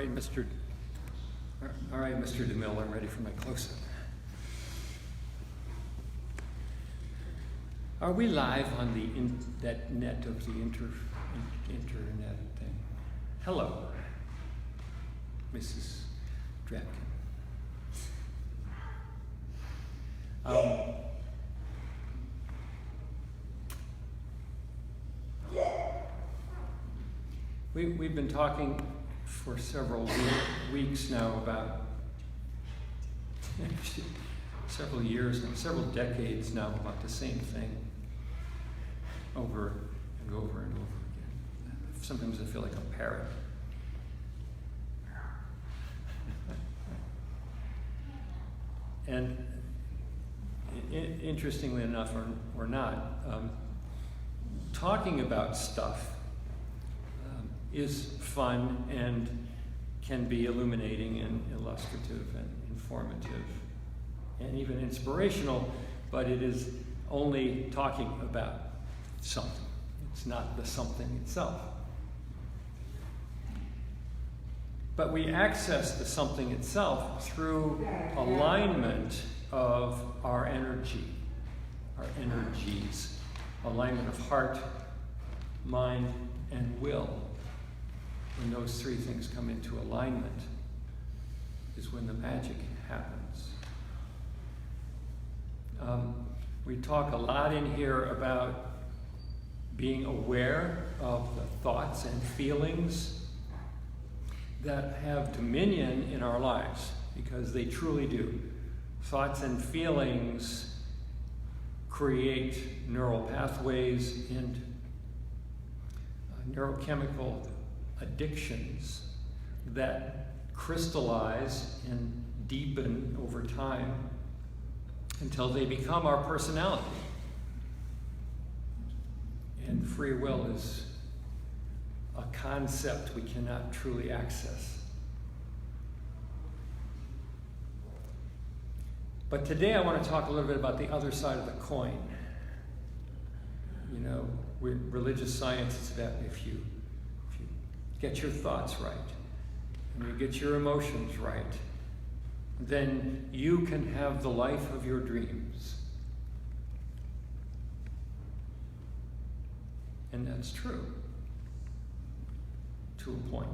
right, Mr. DeMille, I'm ready for my close-up. Are we live on that net of the internet thing? Hello, Mrs. Dratkin. We've been talking for several weeks now about, several years now, several decades now, about the same thing over and over and over again. Sometimes I feel like a parrot. And interestingly enough, or not, talking about stuff is fun and can be illuminating and illustrative and informative and even inspirational, but it is only talking about something. It's not the something itself. But we access the something itself through alignment of our energy, our energies, alignment of heart, mind, and will. When those three things come into alignment is when the magic happens. We talk a lot in here about being aware of the thoughts and feelings that have dominion in our lives, because they truly do. Thoughts and feelings create neural pathways and neurochemical addictions that crystallize and deepen over time until they become our personality. And free will is a concept we cannot truly access. But today I want to talk a little bit about the other side of the coin. You know, religious science is that if you get your thoughts right, and you get your emotions right, then you can have the life of your dreams. And that's true, to a point.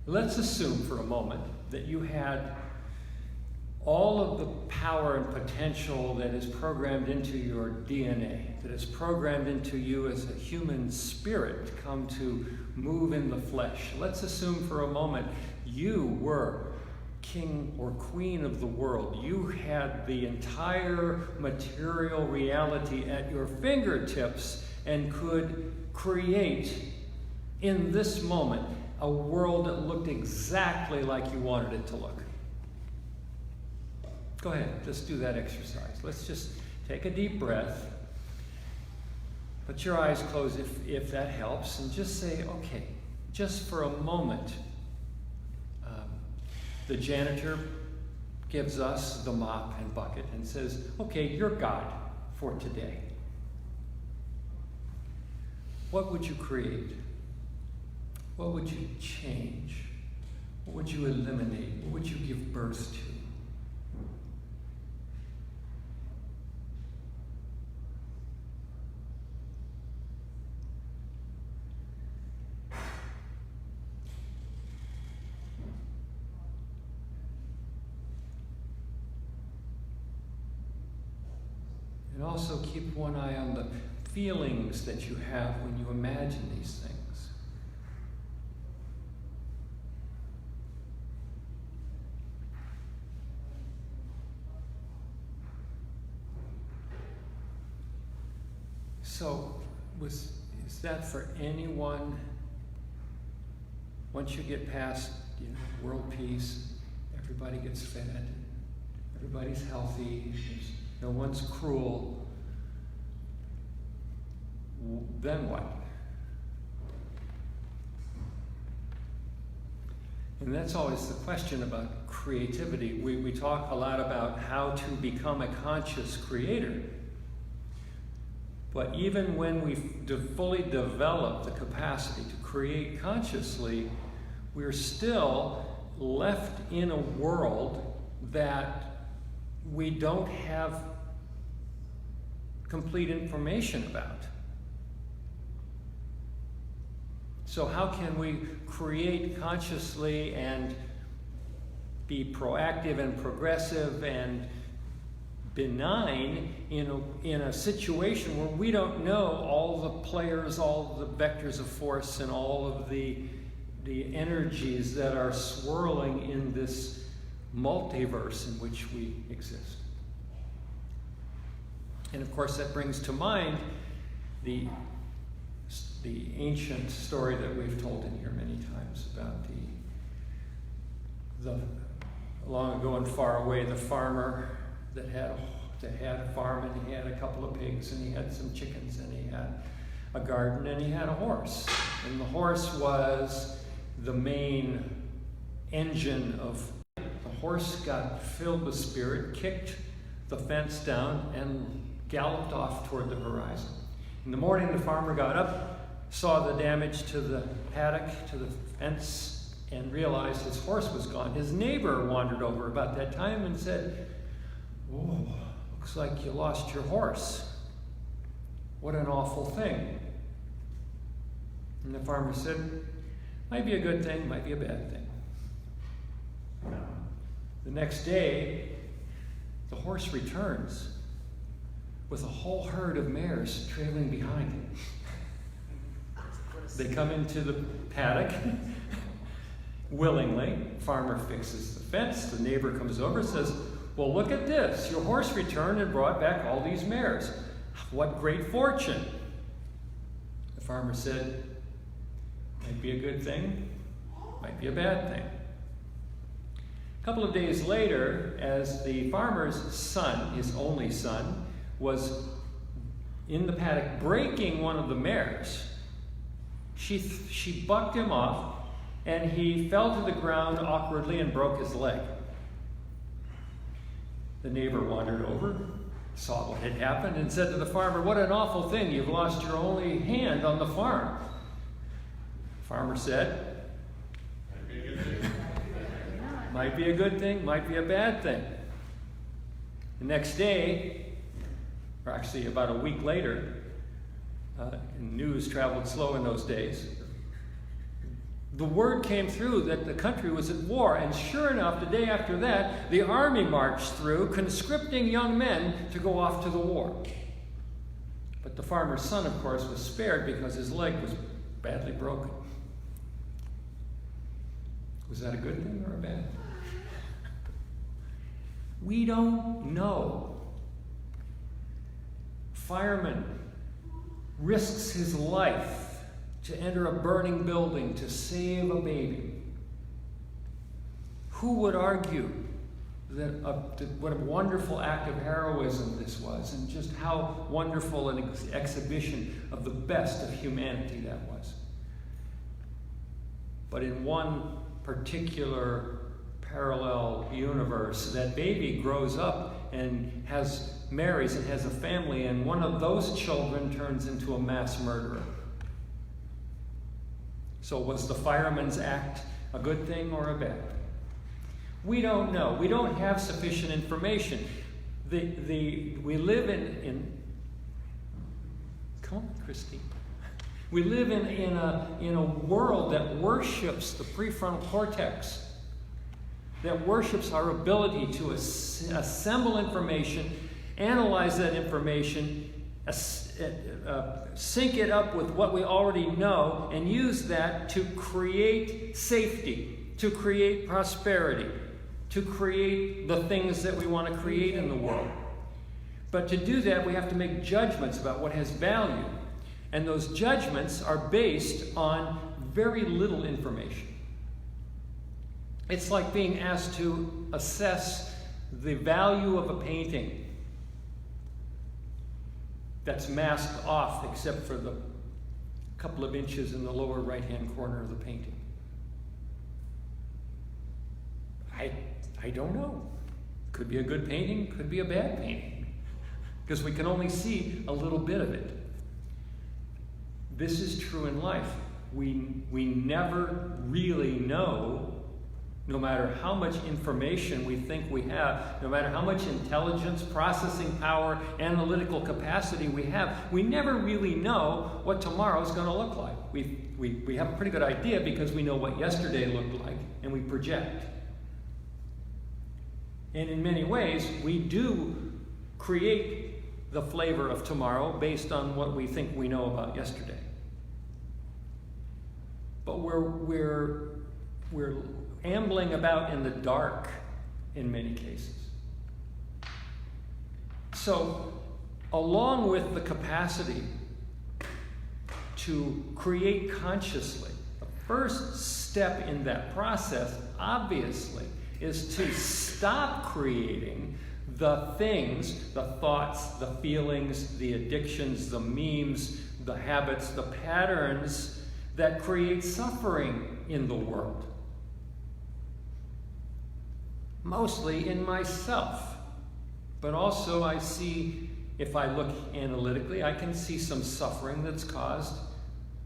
Let's assume for a moment that you had all of the power and potential that is programmed into your DNA, that is programmed into you as a human spirit, come to move in the flesh. Let's assume for a moment you were king or queen of the world. You had the entire material reality at your fingertips and could create in this moment a world that looked exactly like you wanted it to look. Go ahead, just do that exercise. Let's just take a deep breath. Put your eyes closed if that helps, and just say, okay, just for a moment. The janitor gives us the mop and bucket and says, okay, you're God for today. What would you create? What would you change? What would you eliminate? What would you give birth to? And also keep one eye on the feelings that you have when you imagine these things. So, is that for anyone? Once you get past, world peace, everybody gets fed, everybody's healthy, no one's cruel, then what? And that's always the question about creativity. We talk a lot about how to become a conscious creator. But even when we fully develop the capacity to create consciously, we're still left in a world that we don't have complete information about. So how can we create consciously and be proactive and progressive and benign in a situation where we don't know all the players, all the vectors of force, and all of the energies that are swirling in this multiverse in which we exist? And of course that brings to mind the ancient story that we've told in here many times about the long ago and far away, the farmer that had a farm, and he had a couple of pigs, and he had some chickens, and he had a garden, and he had a horse. And the horse was the main engine of. The horse got filled with spirit, kicked the fence down, and galloped off toward the horizon. In the morning, the farmer got up, saw the damage to the paddock, to the fence, and realized his horse was gone. His neighbor wandered over about that time and said, "Oh, looks like you lost your horse. What an awful thing." And the farmer said, "Might be a good thing, might be a bad thing." The next day, the horse returns with a whole herd of mares trailing behind him. They come into the paddock willingly. Farmer fixes the fence. The neighbor comes over and says, "Well, look at this. Your horse returned and brought back all these mares. What great fortune." The farmer said, "Might be a good thing, might be a bad thing." A couple of days later, as the farmer's son, his only son, was in the paddock breaking one of the mares, she bucked him off, and he fell to the ground awkwardly and broke his leg. The neighbor wandered over, saw what had happened, and said to the farmer, "What an awful thing, you've lost your only hand on the farm." The farmer said, "Might be a good thing, might be a bad thing." The next day, or actually about a week later, news traveled slow in those days, the word came through that the country was at war, and sure enough, the day after that, the army marched through, conscripting young men to go off to the war. But the farmer's son, of course, was spared because his leg was badly broken. Was that a good thing or a bad thing? We don't know. Fireman risks his life to enter a burning building to save a baby. Who would argue that what a wonderful act of heroism this was, and just how wonderful an exhibition of the best of humanity that was? But in one particular parallel universe, that baby grows up and marries and has a family, and one of those children turns into a mass murderer. So was the fireman's act a good thing or a bad thing? We don't know. We don't have sufficient information. We live in come on, Christine. We live in a world that worships the prefrontal cortex, that worships our ability to assemble information, analyze that information, sync it up with what we already know, and use that to create safety, to create prosperity, to create the things that we want to create in the world. But to do that, we have to make judgments about what has value. And those judgments are based on very little information. It's like being asked to assess the value of a painting that's masked off except for the couple of inches in the lower right-hand corner of the painting. I don't know. Could be a good painting, could be a bad painting, because we can only see a little bit of it. this is true in life. We never really know, no matter how much information we think we have, no matter how much intelligence, processing power, analytical capacity we have, we never really know what tomorrow is going to look like. We have a pretty good idea because we know what yesterday looked like, and we project. And in many ways, we do create the flavor of tomorrow based on what we think we know about yesterday. But we're ambling about in the dark in many cases. So, along with the capacity to create consciously, the first step in that process, obviously, is to stop creating the things, the thoughts, the feelings, the addictions, the memes, the habits, the patterns that create suffering in the world. Mostly in myself. But also I see, if I look analytically, I can see some suffering that's caused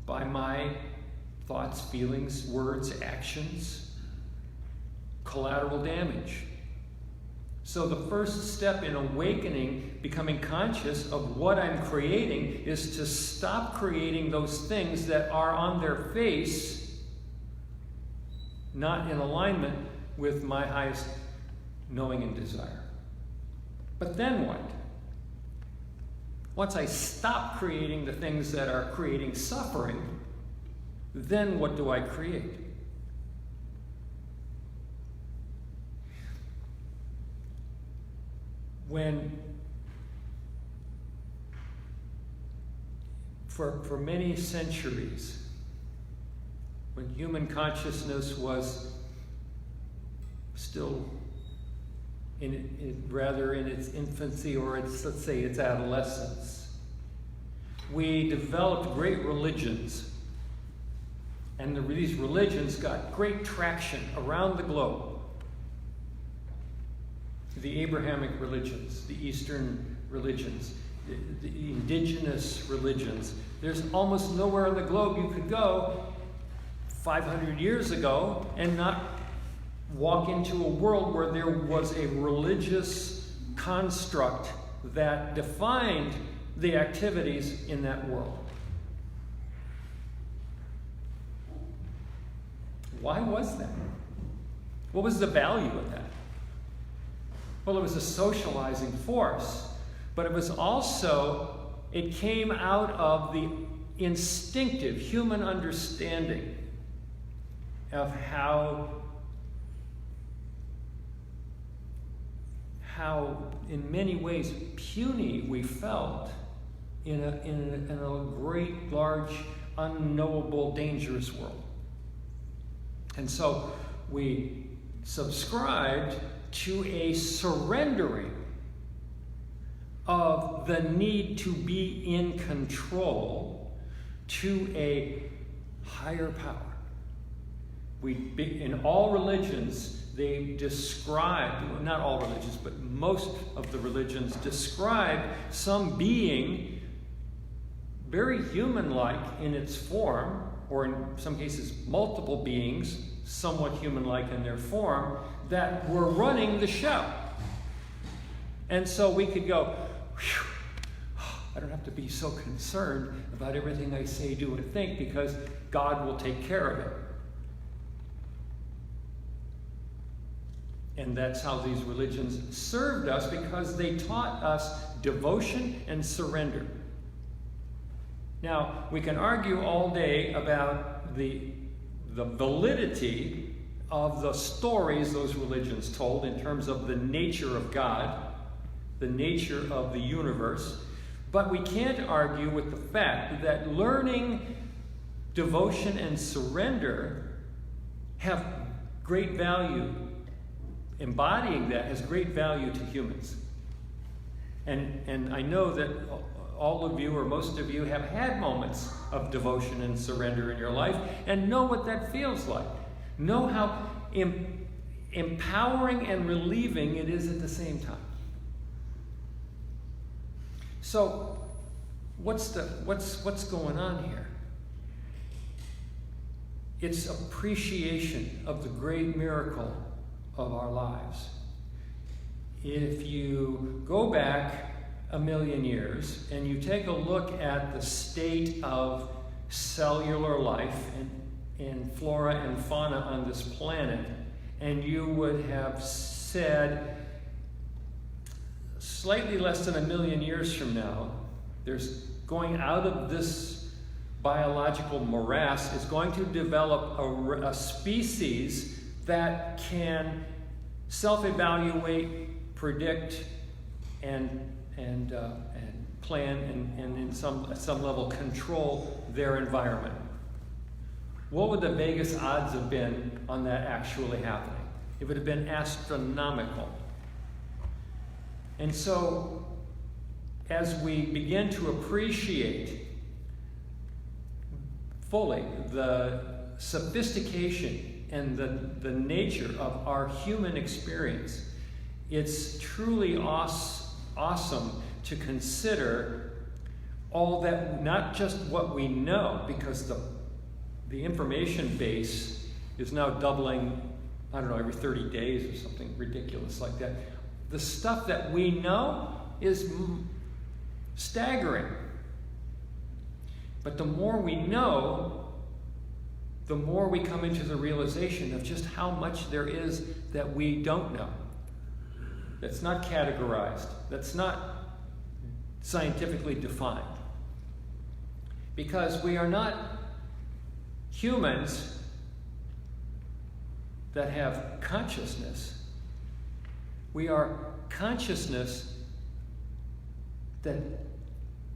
by my thoughts, feelings, words, actions, collateral damage. So the first step in awakening, becoming conscious of what I'm creating, is to stop creating those things that are on their face, not in alignment with my highest knowing and desire. But then what? Once I stop creating the things that are creating suffering, then what do I create? When, for many centuries, when human consciousness was still rather in its infancy, or its, let's say, its adolescence, we developed great religions. And these religions got great traction around the globe. The Abrahamic religions, the Eastern religions, the indigenous religions. There's almost nowhere on the globe you could go 500 years ago and not walk into a world where there was a religious construct that defined the activities in that world. Why was that? What was the value of that? Well, it was a socializing force, but it was also, it came out of the instinctive human understanding of how in many ways puny we felt in a great, large, unknowable, dangerous world. And so we subscribed to a surrendering of the need to be in control to a higher power. In all religions, they describe, not all religions, but most of the religions describe some being very human-like in its form, or in some cases multiple beings, somewhat human-like in their form, that were running the show. And so we could go, I don't have to be so concerned about everything I say, do, and think, because God will take care of it. And that's how these religions served us, because they taught us devotion and surrender. Now, we can argue all day about the validity of the stories those religions told in terms of the nature of God, the nature of the universe, but we can't argue with the fact that learning devotion and surrender have great value. Embodying that has great value to humans. And I know that all of you, or most of you, have had moments of devotion and surrender in your life and know what that feels like. Know how empowering and relieving it is at the same time. So, what's going on here? It's appreciation of the great miracle of our lives. If you go back 1,000,000 years and you take a look at the state of cellular life and flora and fauna on this planet, and you would have said slightly less than 1,000,000 years from now, there's going out of this biological morass is going to develop a species that can self-evaluate, predict, and plan, and in some level control their environment. What would the Vegas odds have been on that actually happening? It would have been astronomical. And so, as we begin to appreciate fully the sophistication and the nature of our human experience, it's truly awesome to consider all that, not just what we know, because the information base is now doubling, I don't know, every 30 days or something ridiculous like that. The stuff that we know is staggering. But the more we know, the more we come into the realization of just how much there is that we don't know. That's not categorized. That's not scientifically defined. Because we are not humans that have consciousness. We are consciousness that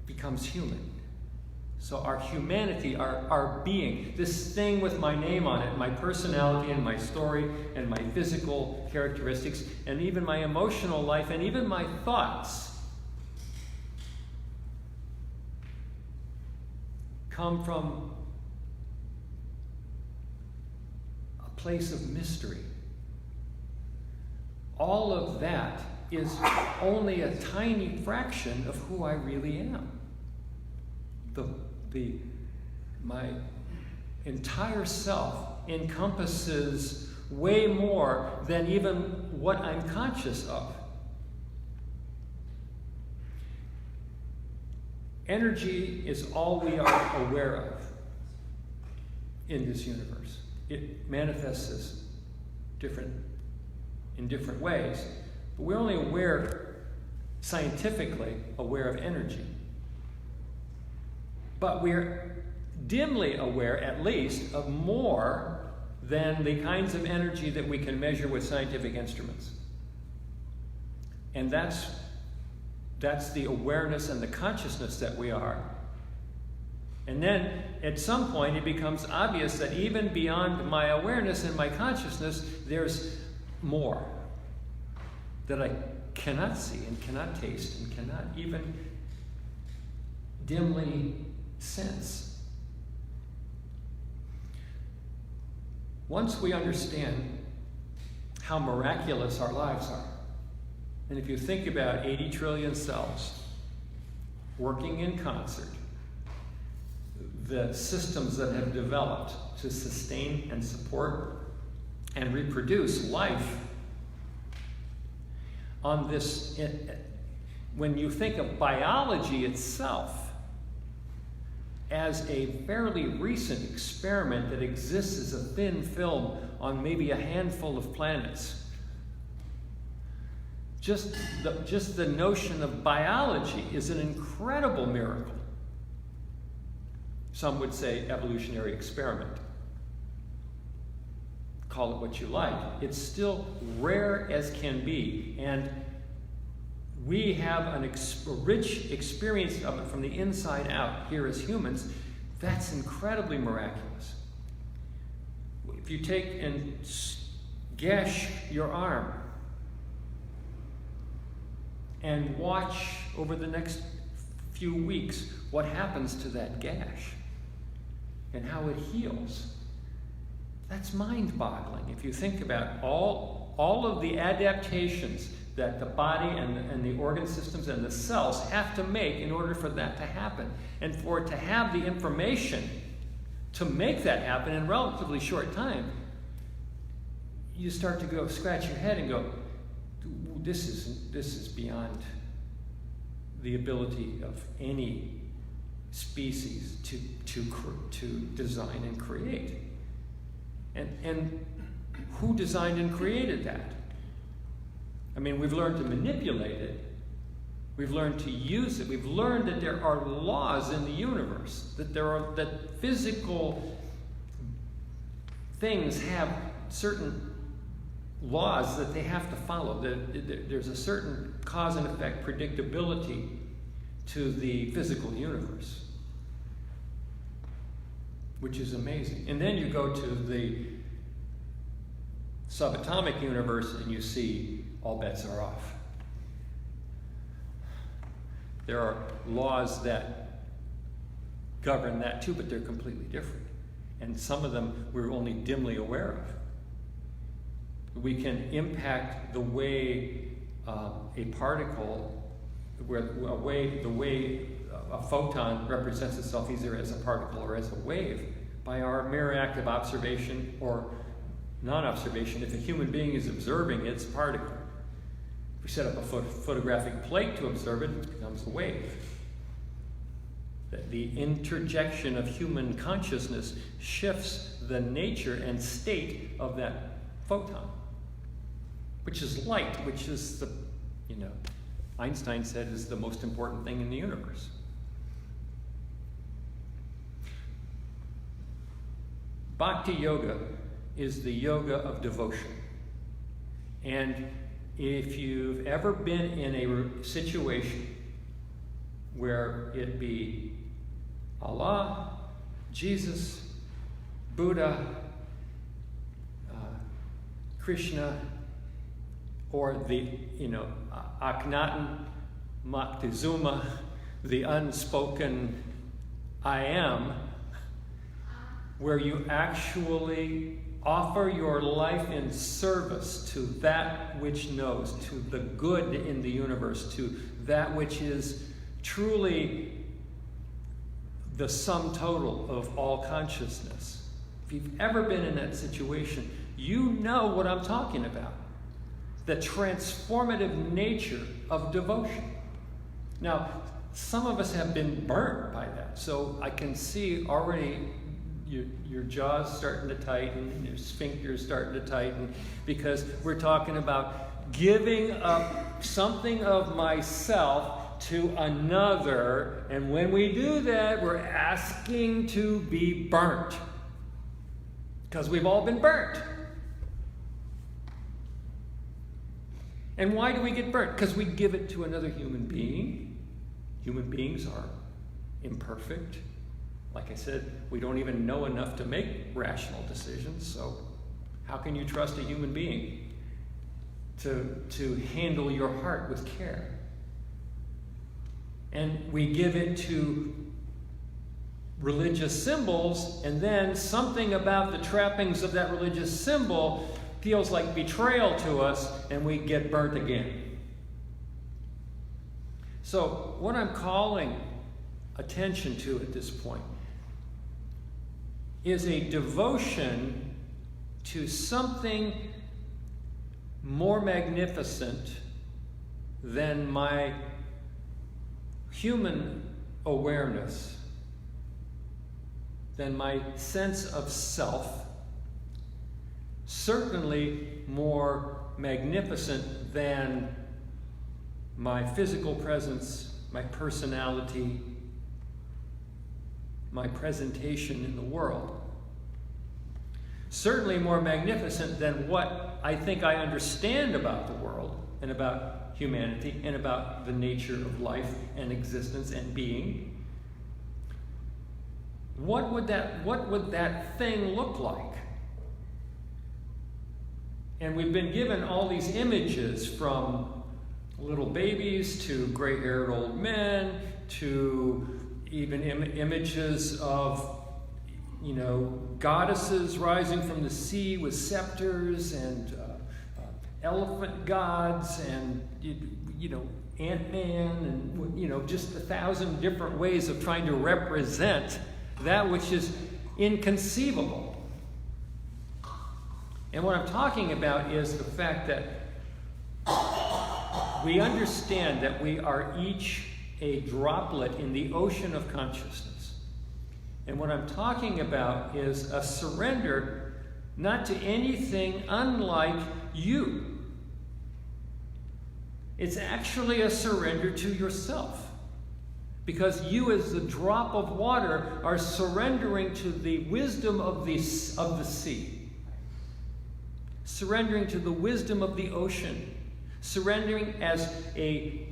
becomes human. So our humanity, our being, this thing with my name on it, my personality and my story and my physical characteristics and even my emotional life and even my thoughts come from a place of mystery. All of that is only a tiny fraction of who I really am. My entire self encompasses way more than even what I'm conscious of. Energy is all we are aware of in this universe. It manifests as in different ways, but we're only scientifically aware of energy. But we're dimly aware, at least, of more than the kinds of energy that we can measure with scientific instruments. And that's the awareness and the consciousness that we are. And then, at some point, it becomes obvious that even beyond my awareness and my consciousness, there's more that I cannot see and cannot taste and cannot even dimly sense. Once we understand how miraculous our lives are, and if you think about 80 trillion cells working in concert, the systems that have developed to sustain and support and reproduce life on this, when you think of biology itself as a fairly recent experiment that exists as a thin film on maybe a handful of planets, just the notion of biology is an incredible miracle. Some would say evolutionary experiment. Call it what you like. It's still rare as can be, and we have a rich experience of it from the inside out here as humans. That's incredibly miraculous. If you take and gash your arm and watch over the next few weeks what happens to that gash and how it heals, that's mind-boggling. If you think about all of the adaptations that the body and the organ systems and the cells have to make in order for that to happen, and for it to have the information to make that happen in a relatively short time, you start to go scratch your head and go, this is beyond the ability of any species to design and create. And who designed and created that? I mean, we've learned to manipulate it. We've learned to use it. We've learned that there are laws in the universe, that physical things have certain laws that they have to follow. There's a certain cause and effect predictability to the physical universe, which is amazing. And then you go to the subatomic universe and you see all bets are off. There are laws that govern that too, but they're completely different. And some of them we're only dimly aware of. We can impact the way a particle, the way a photon represents itself either as a particle or as a wave by our mere act of observation or non-observation. If a human being is observing its particle, if we set up a photographic plate to observe it, it becomes a wave. The interjection of human consciousness shifts the nature and state of that photon, which is light, which is Einstein said is the most important thing in the universe. Bhakti yoga is the yoga of devotion. And if you've ever been in a situation where it be Allah, Jesus, Buddha, Krishna, or the, Akhenaten, Moctezuma, the unspoken I am, where you actually offer your life in service to that which knows, to the good in the universe, to that which is truly the sum total of all consciousness. If you've ever been in that situation, you know what I'm talking about. The transformative nature of devotion. Now, some of us have been burnt by that, so I can see already your jaw's starting to tighten, your sphincter's starting to tighten, because we're talking about giving up something of myself to another, and when we do that, we're asking to be burnt, because we've all been burnt. And why do we get burnt? Because we give it to another human being. Human beings are imperfect. Like I said, we don't even know enough to make rational decisions, so how can you trust a human being to handle your heart with care? And we give it to religious symbols, and then something about the trappings of that religious symbol feels like betrayal to us, and we get burnt again. So what I'm calling attention to at this point is a devotion to something more magnificent than my human awareness, than my sense of self, certainly more magnificent than my physical presence, my personality, my presentation in the world. Certainly more magnificent than what I think I understand about the world and about humanity and about the nature of life and existence and being. What would that thing look like? And we've been given all these images, from little babies to gray-haired old men to even images of, goddesses rising from the sea with scepters, and elephant gods, and Ant-Man, and just 1,000 different ways of trying to represent that which is inconceivable. And what I'm talking about is the fact that we understand that we are each a droplet in the ocean of consciousness. And what I'm talking about is a surrender not to anything unlike you. It's actually a surrender to yourself. Because you, as the drop of water, are surrendering to the wisdom of the sea. Surrendering to the wisdom of the ocean. Surrendering as a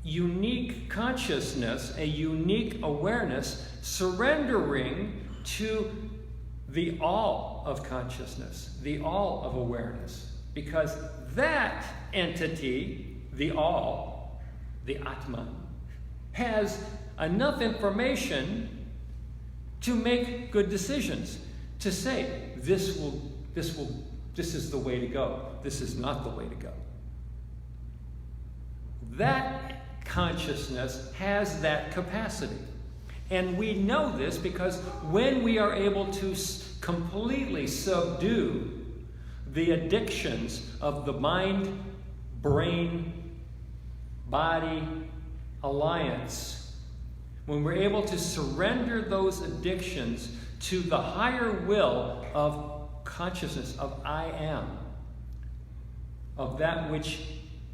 unique consciousness, a unique awareness, surrendering to the all of consciousness, the all of awareness. Because that entity, the all, the Atman, has enough information to make good decisions, to say, this is the way to go, this is not the way to go. That consciousness has that capacity. And we know this because when we are able to completely subdue the addictions of the mind, brain, body alliance, when we're able to surrender those addictions to the higher will of consciousness, of I am, of that which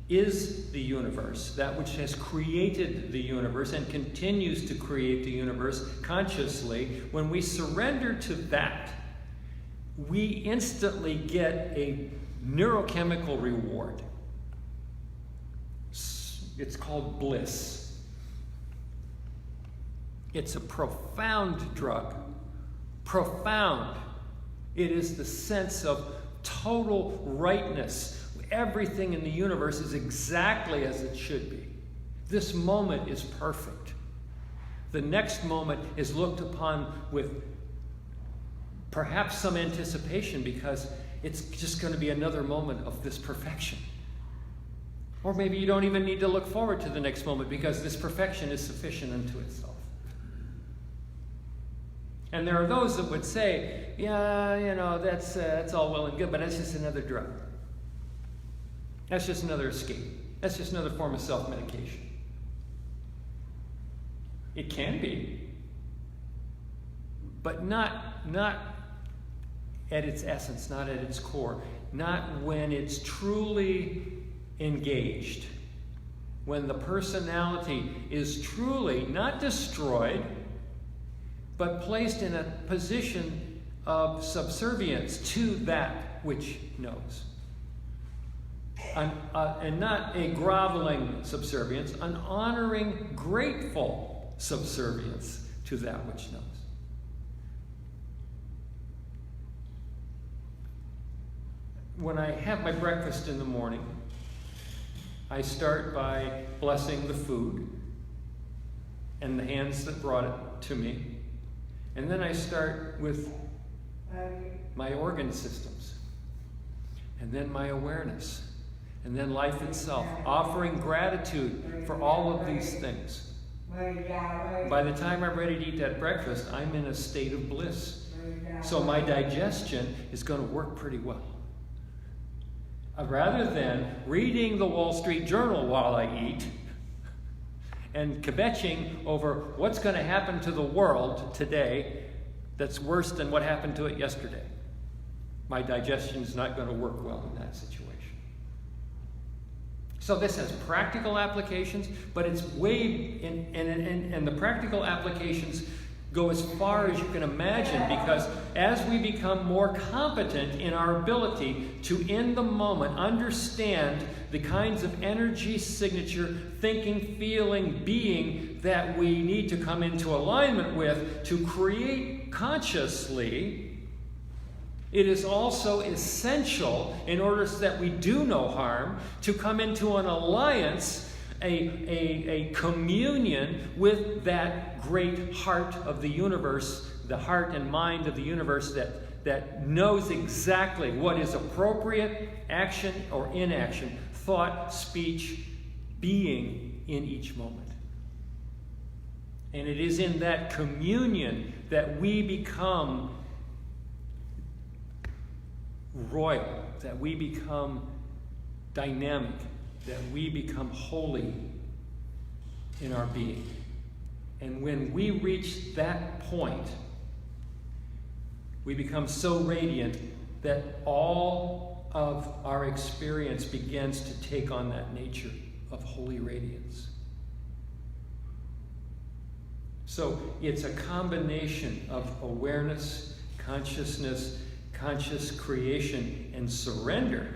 is the universe, that which has created the universe and continues to create the universe consciously, when we surrender to that, we instantly get a neurochemical reward. It's called bliss. It's a profound drug. Profound. It is the sense of total rightness. Everything in the universe is exactly as it should be. This moment is perfect. The next moment is looked upon with perhaps some anticipation because it's just going to be another moment of this perfection. Or maybe you don't even need to look forward to the next moment because this perfection is sufficient unto itself. And there are those that would say, yeah, that's all well and good, but that's just another drug. That's just another escape. That's just another form of self-medication. It can be, but not at its essence, not at its core, not when it's truly engaged, when the personality is truly not destroyed, but placed in a position of subservience to that which knows. And not a groveling subservience, an honoring, grateful subservience to that which knows. When I have my breakfast in the morning, I start by blessing the food and the hands that brought it to me. And then I start with my organ systems, and then my awareness, and then life itself, offering gratitude for all of these things. By the time I'm ready to eat that breakfast, I'm in a state of bliss. So my digestion is going to work pretty well. Rather than reading the Wall Street Journal while I eat and kvetching over what's going to happen to the world today that's worse than what happened to it yesterday. My digestion is not going to work well in that situation. So this has practical applications, but it's way, and the practical applications go as far as you can imagine, because as we become more competent in our ability to, in the moment, understand the kinds of energy signature, thinking, feeling, being that we need to come into alignment with to create consciously, it is also essential, in order so that we do no harm, to come into an alliance, a communion with that great heart of the universe, the heart and mind of the universe that knows exactly what is appropriate action or inaction, thought, speech, being in each moment. And it is in that communion that we become royal, that we become dynamic, that we become holy in our being. And when we reach that point, we become so radiant that all of our experience begins to take on that nature of holy radiance. So it's a combination of awareness, consciousness, conscious creation, and surrender,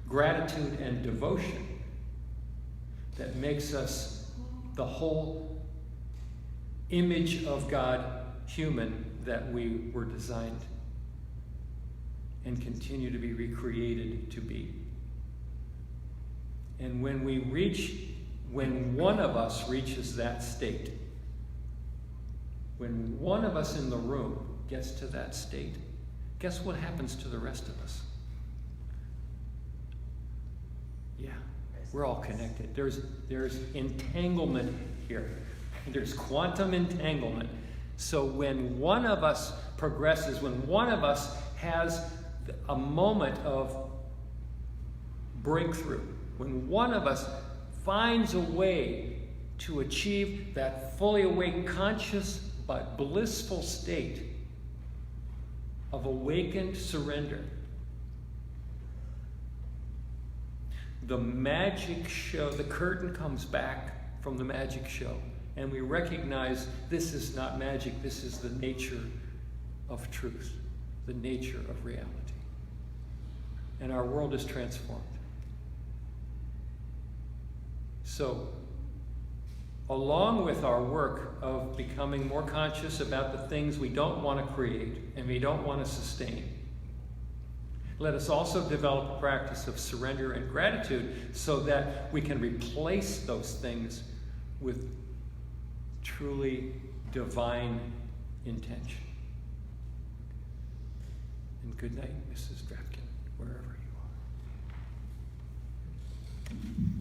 gratitude and devotion that makes us the whole image of God human that we were designed and continue to be recreated to be. And when one of us reaches that state, when one of us in the room gets to that state, guess what happens to the rest of us? Yeah, we're all connected. There's entanglement here. There's quantum entanglement. So when one of us progresses, when one of us has a moment of breakthrough, when one of us finds a way to achieve that fully awake, conscious, but blissful state of awakened surrender, the magic show, the curtain comes back from the magic show, and we recognize this is not magic, this is the nature of truth, the nature of reality. And our world is transformed. So, along with our work of becoming more conscious about the things we don't want to create and we don't want to sustain, let us also develop a practice of surrender and gratitude so that we can replace those things with truly divine intention. And good night, Mrs. Drapkin, wherever you are.